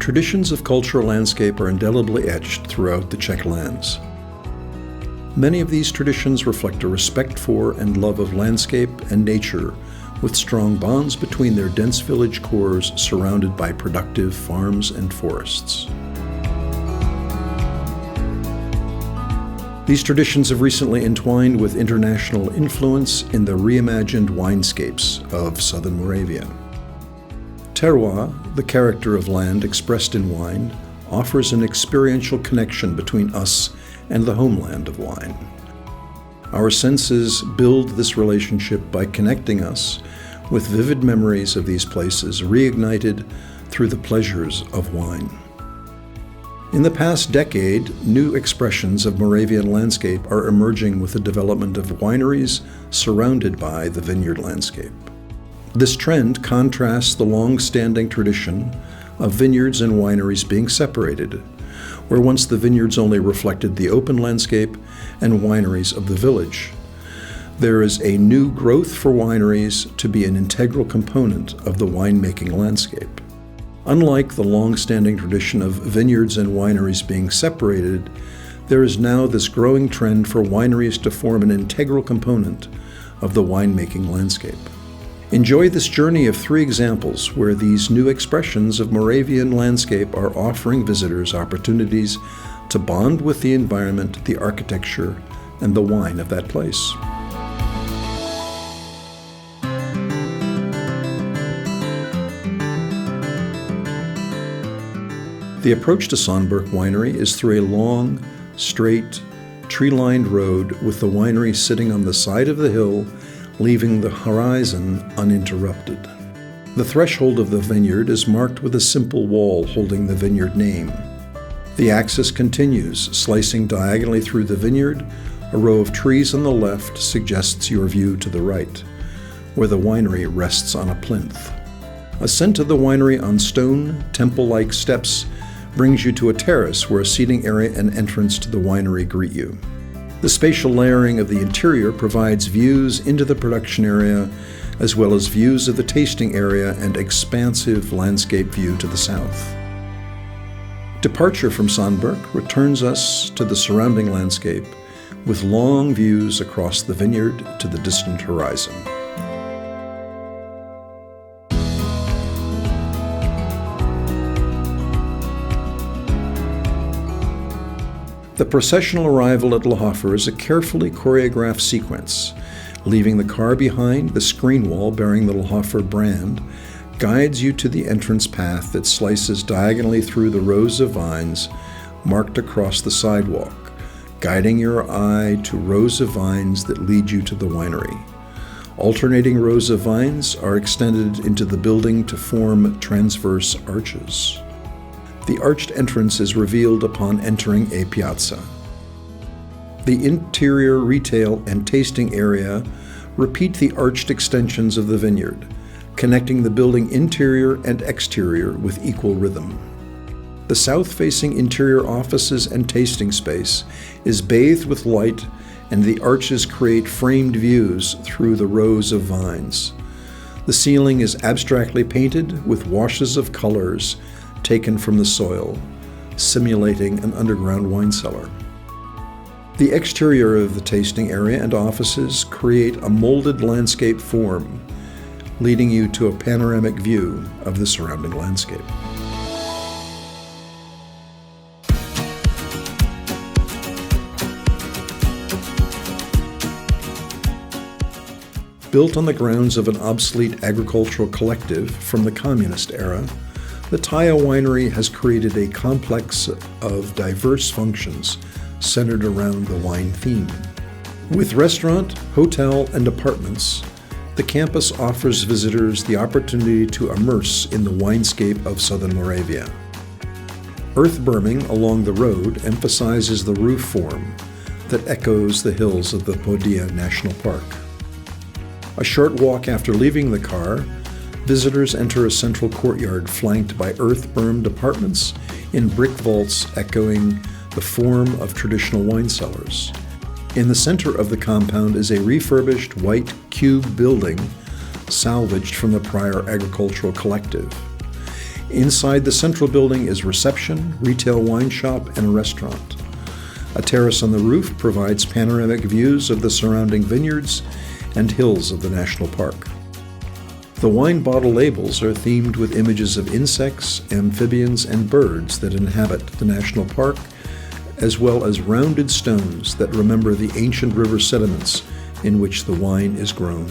Traditions of cultural landscape are indelibly etched throughout the Czech lands. Many of these traditions reflect a respect for and love of landscape and nature, with strong bonds between their dense village cores surrounded by productive farms and forests. These traditions have recently entwined with international influence in the reimagined winescapes of Southern Moravia. Terroir, the character of land expressed in wine, offers an experiential connection between us and the homeland of wine. Our senses build this relationship by connecting us with vivid memories of these places reignited through the pleasures of wine. In the past decade, new expressions of Moravian landscape are emerging with the development of wineries surrounded by the vineyard landscape. This trend contrasts the long-standing tradition of vineyards and wineries being separated, where once the vineyards only reflected the open landscape and wineries of the village. There is a new growth for wineries to be an integral component of the winemaking landscape. Unlike the long-standing tradition of vineyards and wineries being separated, there is now this growing trend for wineries to form an integral component of the winemaking landscape. Enjoy this journey of 3 examples where these new expressions of Moravian landscape are offering visitors opportunities to bond with the environment, the architecture, and the wine of that place. The approach to Sandberg Winery is through a long, straight, tree-lined road with the winery sitting on the side of the hill, leaving the horizon uninterrupted. The threshold of the vineyard is marked with a simple wall holding the vineyard name. The axis continues, slicing diagonally through the vineyard. A row of trees on the left suggests your view to the right, where the winery rests on a plinth. Ascent to the winery on stone, temple-like steps brings you to a terrace where a seating area and entrance to the winery greet you. The spatial layering of the interior provides views into the production area, as well as views of the tasting area and expansive landscape view to the south. Departure from Sandberg returns us to the surrounding landscape, with long views across the vineyard to the distant horizon. The processional arrival at Lhofer is a carefully choreographed sequence. Leaving the car behind, the screen wall bearing the Lhofer brand guides you to the entrance path that slices diagonally through the rows of vines marked across the sidewalk, guiding your eye to rows of vines that lead you to the winery. Alternating rows of vines are extended into the building to form transverse arches. The arched entrance is revealed upon entering a piazza. The interior retail and tasting area repeat the arched extensions of the vineyard, connecting the building interior and exterior with equal rhythm. The south-facing interior offices and tasting space is bathed with light, and the arches create framed views through the rows of vines. The ceiling is abstractly painted with washes of colors taken from the soil, simulating an underground wine cellar. The exterior of the tasting area and offices create a molded landscape form, leading you to a panoramic view of the surrounding landscape. Built on the grounds of an obsolete agricultural collective from the communist era, the Taya Winery has created a complex of diverse functions centered around the wine theme. With restaurant, hotel, and apartments, the campus offers visitors the opportunity to immerse in the winescape of Southern Moravia. Earth berming along the road emphasizes the roof form that echoes the hills of the Podia National Park. A short walk after leaving the car, visitors enter a central courtyard flanked by earth-bermed apartments in brick vaults echoing the form of traditional wine cellars. In the center of the compound is a refurbished white cube building salvaged from the prior agricultural collective. Inside the central building is reception, retail wine shop, and a restaurant. A terrace on the roof provides panoramic views of the surrounding vineyards and hills of the national park. The wine bottle labels are themed with images of insects, amphibians, and birds that inhabit the national park, as well as rounded stones that remember the ancient river sediments in which the wine is grown.